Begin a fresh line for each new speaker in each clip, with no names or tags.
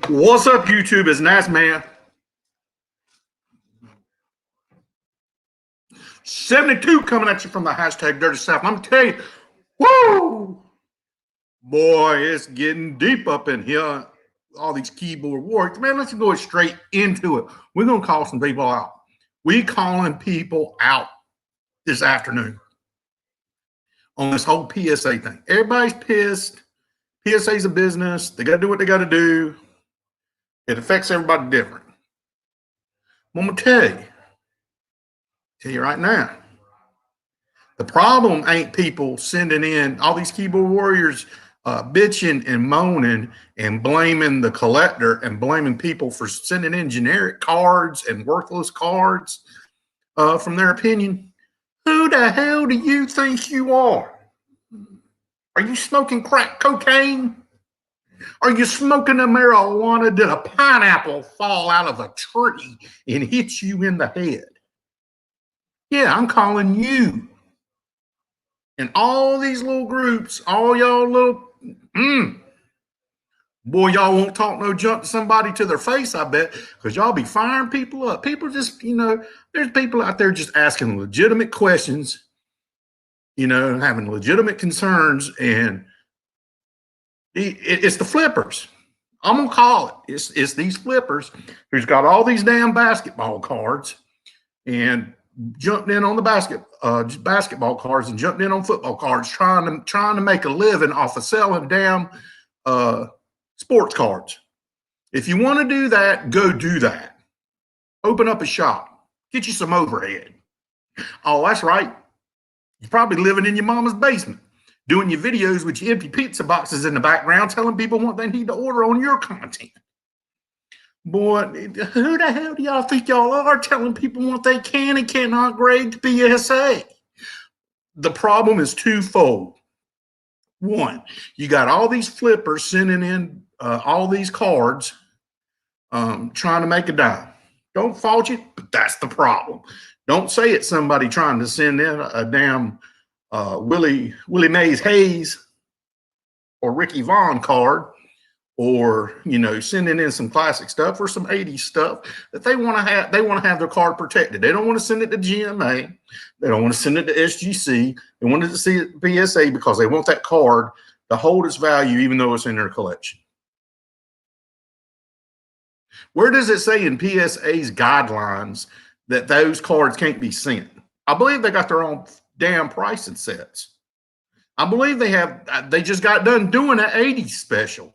What's up, YouTube? It's Nice Man. 72 coming at you from the hashtag Dirty South. I'm telling you, woo! Boy, it's getting deep up in here. All these keyboard warriors. Man, let's go straight into it. We're going to call some people out. We calling people out this afternoon on this whole PSA thing. Everybody's pissed. PSA's a business. They got to do what they got to do. It affects everybody different. I'm going to tell you right now, the problem ain't people sending in all these keyboard warriors bitching and moaning and blaming the collector and blaming people for sending in generic cards and worthless cards from their opinion. Who the hell do you think you are? Are you smoking crack cocaine? Are you smoking a marijuana? Did a pineapple fall out of a tree and hit you in the head? Yeah, I'm calling you. And all these little groups, all y'all little, boy, y'all won't talk no junk to somebody to their face, I bet, because y'all be firing people up. People just, there's people out there just asking legitimate questions, having legitimate concerns, and it's the flippers. I'm going to call it. It's these flippers who's got all these damn basketball cards and jumped in on the basketball cards and jumped in on football cards, trying to make a living off of selling damn sports cards. If you want to do that, go do that. Open up a shop. Get you some overhead. Oh, that's right. You're probably living in your mama's basement, doing your videos with your empty pizza boxes in the background, telling people what they need to order on your content. Boy, who the hell do y'all think y'all are telling people what they can and cannot grade to PSA? The problem is twofold. One, you got all these flippers sending in all these cards trying to make a dime. Don't fault you, but that's the problem. Don't say it's somebody trying to send in a damn Willie Mays Hayes or Ricky Vaughn card, or sending in some classic stuff or some 80s stuff that they want to have. They want to have their card protected. They don't want to send it to GMA. They don't want to send it to SGC. They want it to see it PSA because they want that card to hold its value even though it's in their collection. Where does it say in PSA's guidelines that those cards can't be sent? I believe they got their own damn pricing sets. I believe they just got done doing an 80s special.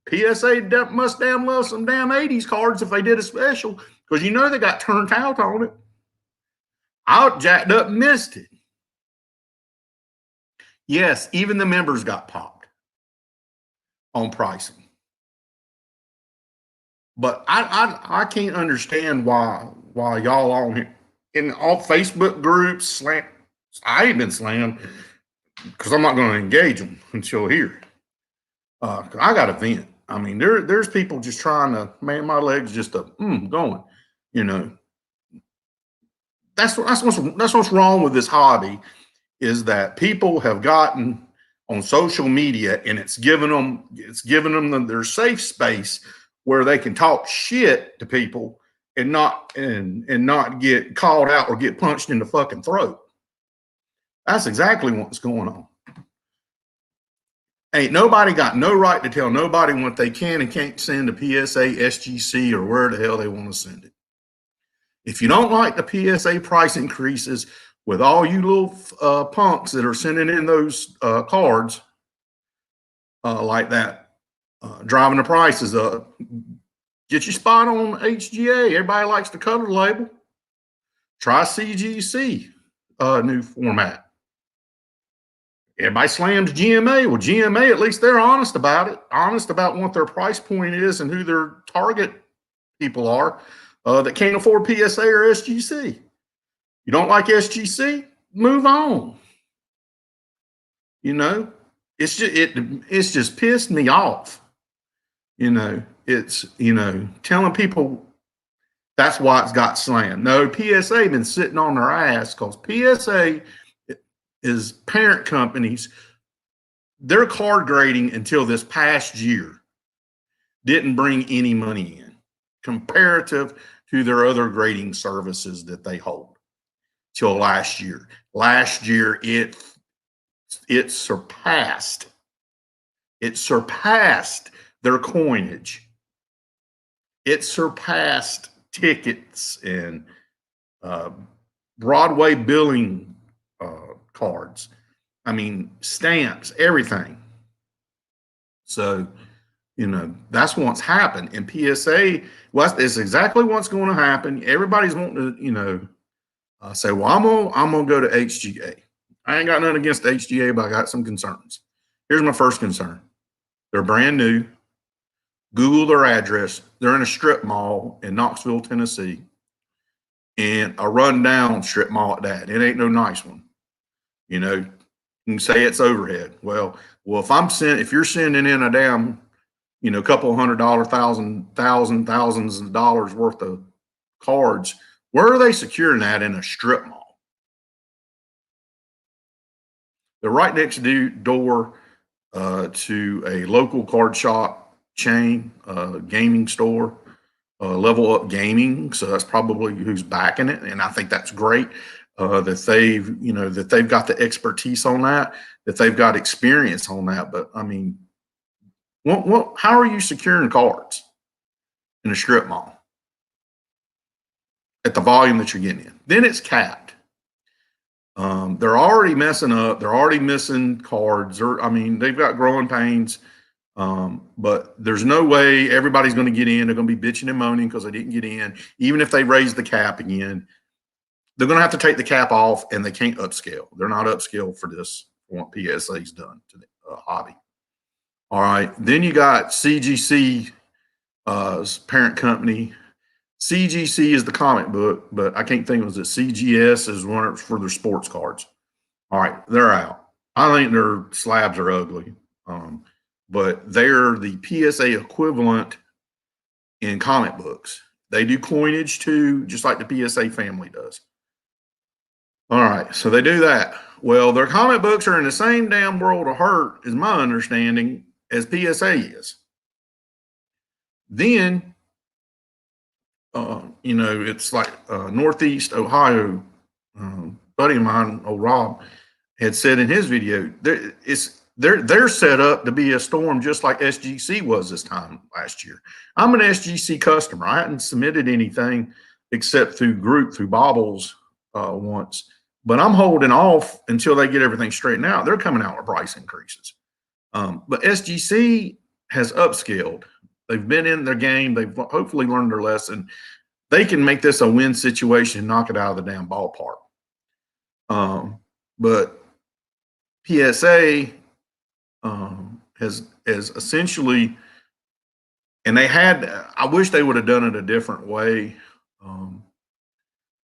PSA must damn love some damn 80s cards if they did a special, because they got turned out on it. I jacked up and missed it. Yes, even the members got popped on pricing. But I can't understand why y'all on here in all Facebook groups I ain't been slammed because I'm not going to engage them until here. I got a vent. I mean, there's people just trying to, man, my legs just going, That's what's wrong with this hobby, is that people have gotten on social media and it's given them their safe space where they can talk shit to people and not get called out or get punched in the fucking throat. That's exactly what's going on. Ain't nobody got no right to tell nobody what they can and can't send to PSA, SGC, or where the hell they want to send it. If you don't like the PSA price increases with all you little punks that are sending in those cards like that, driving the prices up, get your spot on HGA. Everybody likes the color label. Try CGC new format. Everybody slams GMA. Well, GMA, at least they're honest about it, honest about what their price point is and who their target people are that can't afford PSA or SGC. You don't like SGC? Move on. It's just pissed me off. It's telling people that's why it's got slammed. No, PSA been sitting on their ass because PSA is parent companies. Their card grading until this past year didn't bring any money in comparative to their other grading services that they hold till last year. Last year, it surpassed their coinage. It surpassed tickets and Broadway billing cards. I mean, stamps, everything. So, you know, that's what's happened. And PSA, well, that's exactly what's going to happen. Everybody's wanting to, you know, say, well, I'm gonna go to HGA. I ain't got nothing against HGA, but I got some concerns. Here's my first concern. They're brand new. Google their address. They're in a strip mall in Knoxville, Tennessee, and a rundown strip mall at that. It ain't no nice one. You know, you can say it's overhead. Well, if you're sending in a damn, you know, couple $100, thousands of dollars worth of cards, where are they securing that in a strip mall? They're right next door to a local card shop chain, gaming store, Level Up Gaming. So that's probably who's backing it, and I think that's great that they've got the expertise on that they've got experience on that. But I mean, how are you securing cards in a strip mall at the volume that you're getting in? Then it's capped. They're already messing up. They're already missing cards. They've got growing pains. But there's no way everybody's going to get in. They're going to be bitching and moaning because they didn't get in. Even if they raise the cap again, they're going to have to take the cap off, and they can't upscale. They're not upscale for this, for what PSA's done to the hobby. All right. Then you got CGC, parent company. CGC is the comic book, but I can't think, was it CGS is one for their sports cards. All right, they're out. I think their slabs are ugly, but they're the PSA equivalent in comic books. They do coinage too, just like the PSA family does. All right, so they do that. Well, their comic books are in the same damn world of hurt, is my understanding, as PSA is. Then it's like Northeast Ohio, buddy of mine, old Rob, had said in his video, they're set up to be a storm just like SGC was this time last year. I'm an SGC customer. I hadn't submitted anything except through Bobbles once, but I'm holding off until they get everything straightened out. They're coming out with price increases. But SGC has upscaled. They've been in their game. They've hopefully learned their lesson. They can make this a win situation and knock it out of the damn ballpark. But PSA has essentially, and I wish they would have done it a different way.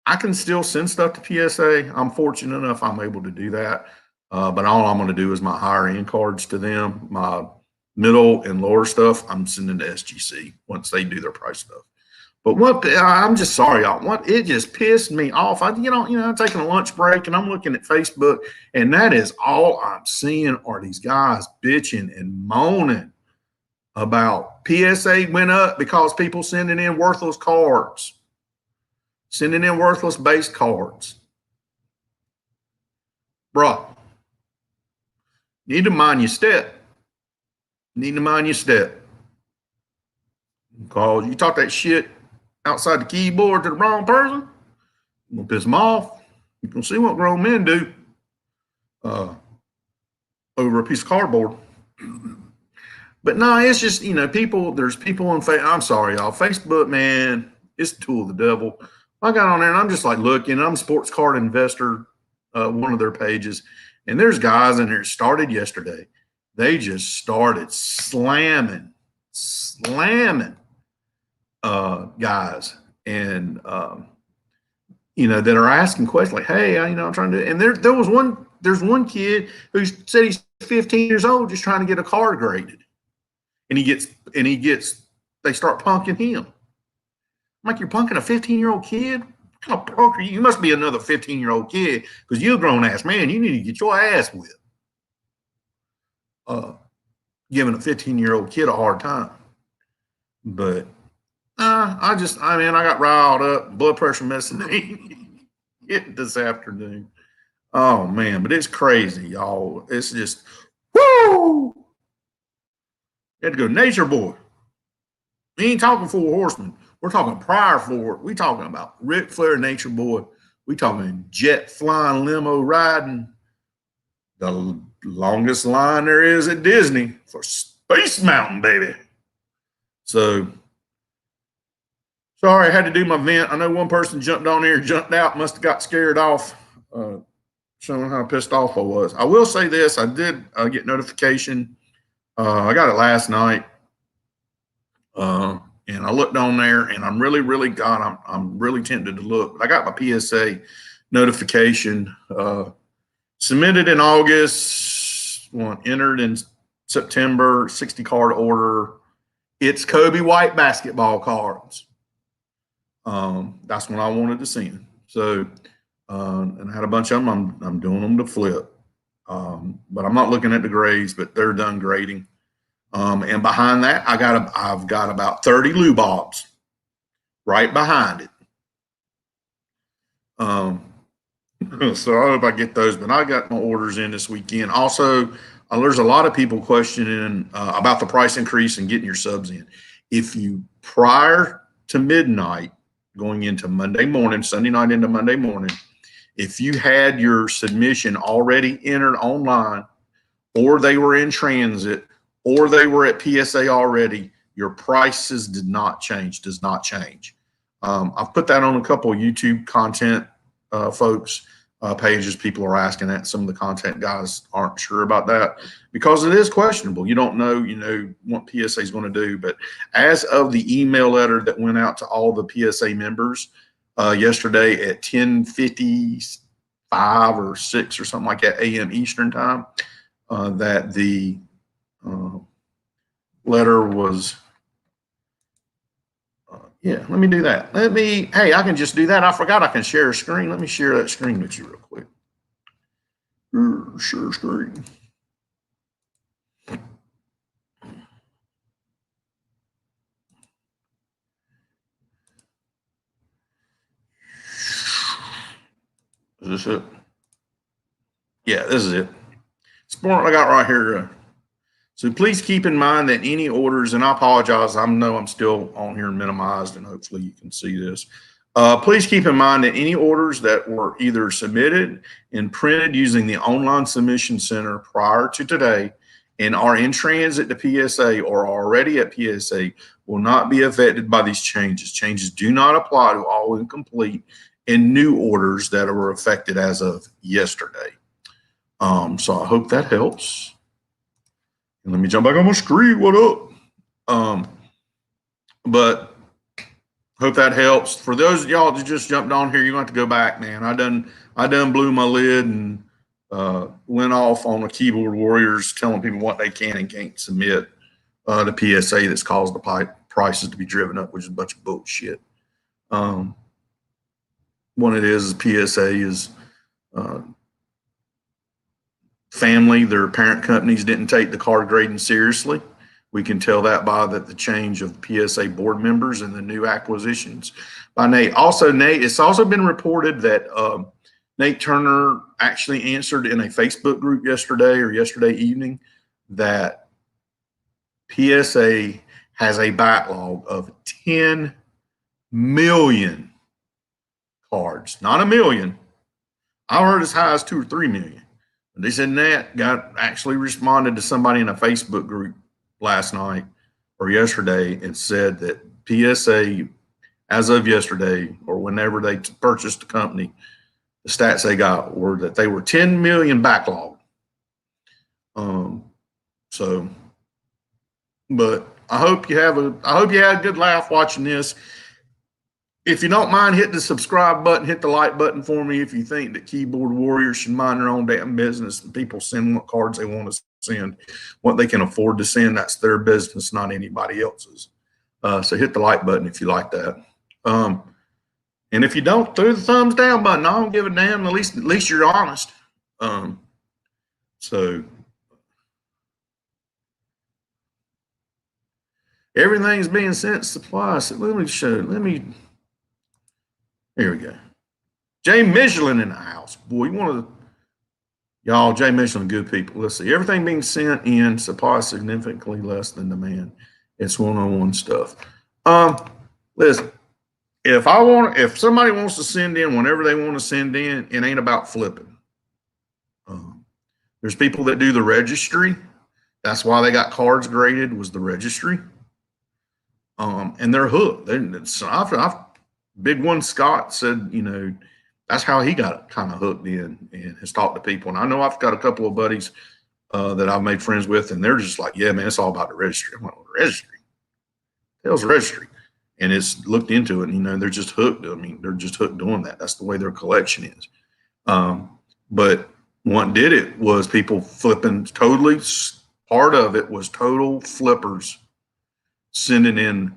I can still send stuff to PSA. I'm fortunate enough I'm able to do that. But all I'm going to do is my higher end cards to them. My middle and lower stuff, I'm sending to SGC once they do their price stuff. But I'm just sorry, y'all. It just pissed me off. I'm taking a lunch break and I'm looking at Facebook, and that is all I'm seeing are these guys bitching and moaning about PSA went up because people sending in worthless cards, sending in worthless base cards. Bruh, need to mind your step. Need to mind your step. Because you talk that shit outside the keyboard to the wrong person, you're going to piss them off. You're going to see what grown men do over a piece of cardboard. But no, it's just, there's people on Facebook. I'm sorry, y'all. Facebook, man, it's a tool of the devil. I got on there and I'm just like looking. I'm a sports card investor, one of their pages. And there's guys in there, started yesterday. They just started slamming guys, and that are asking questions like, "Hey, I'm trying to." And there's one kid who said he's 15 years old, just trying to get a card graded, and they start punking him. I'm like, you're punking a 15-year-old kid? What kind of punk are you? You must be another 15-year-old kid because you're a grown ass man. You need to get your ass whipped. Giving a 15-year-old kid a hard time. But I got riled up, blood pressure medicine this afternoon. Oh man, but it's crazy, y'all. It's just woo. You had to go nature boy. We ain't talking Four Horsemen. We're talking prior Ford. We talking about Ric Flair, Nature Boy. We talking jet flying, limo riding. The longest line there is at Disney for Space Mountain, baby. So, sorry, I had to do my vent. I know one person jumped on here, jumped out, must have got scared off, showing how pissed off I was. I will say this. I did get notification. I got it last night. And I looked on there, and I'm really, really I'm really tempted to look. But I got my PSA notification. Submitted in August, entered in September, 60 card order. It's Kobe White basketball cards. That's what I wanted to send. So, and I had a bunch of them. I'm doing them to flip. But I'm not looking at the grades, but they're done grading. And behind that, I've got about 30 Lou Bobs right behind it. So I hope I get those, but I got my orders in this weekend. Also, there's a lot of people questioning about the price increase and getting your subs in. If you, prior to midnight, going into Monday morning, Sunday night into Monday morning, if you had your submission already entered online, or they were in transit, or they were at PSA already, your prices does not change. I've put that on a couple of YouTube content folks pages. People are asking that. Some of the content guys aren't sure about that because it is questionable. You don't know, what PSA is going to do. But as of the email letter that went out to all the PSA members yesterday at 10:55 or 6 or something like that a.m. Eastern time, that the letter was, let me do that. Hey, I can just do that. I forgot I can share a screen. Let me share that screen with you real quick. Share screen. Is this it? Yeah, this is it. Smart I got right here. So please keep in mind that any orders, and I apologize, I know I'm still on here minimized, and hopefully you can see this. Please keep in mind that any orders that were either submitted and printed using the online submission center prior to today and are in transit to PSA or are already at PSA will not be affected by these changes. Changes do not apply to all incomplete and new orders that were affected as of yesterday. So I hope that helps. And let me jump back on my screen. What up? But hope that helps. For those of y'all that just jumped on here, you're going to have to go back, man. I done blew my lid and went off on the keyboard warriors telling people what they can and can't submit to PSA that's caused the prices to be driven up, which is a bunch of bullshit. One it is PSA is family. Their parent companies didn't take the card grading seriously. We can tell that by the change of PSA board members and the new acquisitions by Nate. Also, it's also been reported that Nate Turner actually answered in a Facebook group yesterday evening that PSA has a backlog of 10 million cards, not a million. I heard as high as 2 or 3 million. They said Nat actually responded to somebody in a Facebook group last night or yesterday and said that PSA, as of yesterday or whenever they purchased the company, the stats they got were that they were 10 million backlog. But I hope you had a good laugh watching this. If you don't mind, hit the subscribe button, hit the like button for me if you think that keyboard warriors should mind their own damn business and people send what cards they want to send, what they can afford to send. That's their business, not anybody else's. So hit the like button if you like that. And if you don't, throw the thumbs down button. I don't give a damn. At least you're honest. So Everything's being sent supply. So let me show. Here we go. Jay Michelin in the house. Boy, you want to, y'all, Jay Michelin, good people. Let's see. Everything being sent in, supply significantly less than demand. It's one-on-one stuff. Listen, if somebody wants to send in whenever they want to send in, it ain't about flipping. There's people that do the registry. That's why they got cards graded, was the registry. And they're hooked. Big one Scott said, you know, that's how he got kind of hooked in and has talked to people. And I know I've got a couple of buddies that I've made friends with, and they're just like, yeah, man, it's all about the registry. I'm like, well, registry? Hell's registry? And it's looked into it, and, you know, they're just hooked. I mean, they're just hooked doing that. That's the way their collection is. But what did it was people flipping totally. Part of it was total flippers sending in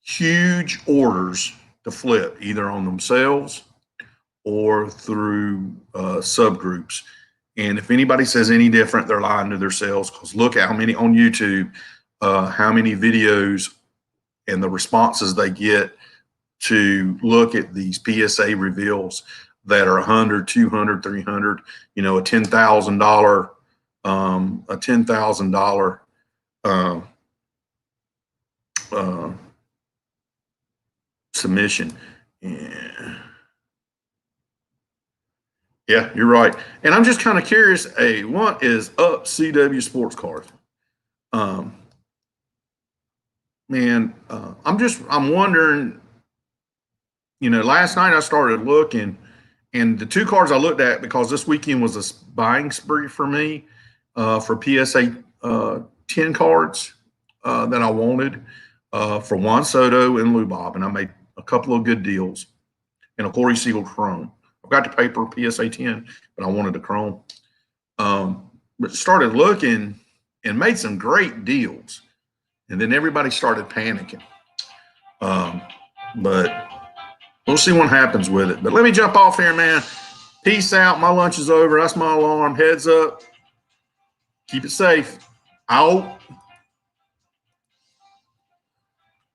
huge orders to flip, either on themselves or through subgroups. And if anybody says any different, they're lying to themselves, because look at how many on YouTube, how many videos and the responses they get to look at these PSA reveals that are 100, 200, 300, you know, a $10,000 submission. Yeah, you're right. And I'm just kind of curious, what is up, CW Sports Cards? Man, I'm wondering, you know, last night I started looking, and the two cards I looked at, because this weekend was a buying spree for me for PSA 10 cards that I wanted for Juan Soto and Lou Bob, and I made a couple of good deals, and a Corey Seagull Chrome. I've got the paper PSA 10, but I wanted the Chrome. But started looking and made some great deals, and then everybody started panicking. But we'll see what happens with it. But let me jump off here, man. Peace out. My lunch is over. That's my alarm. Heads up. Keep it safe. Out.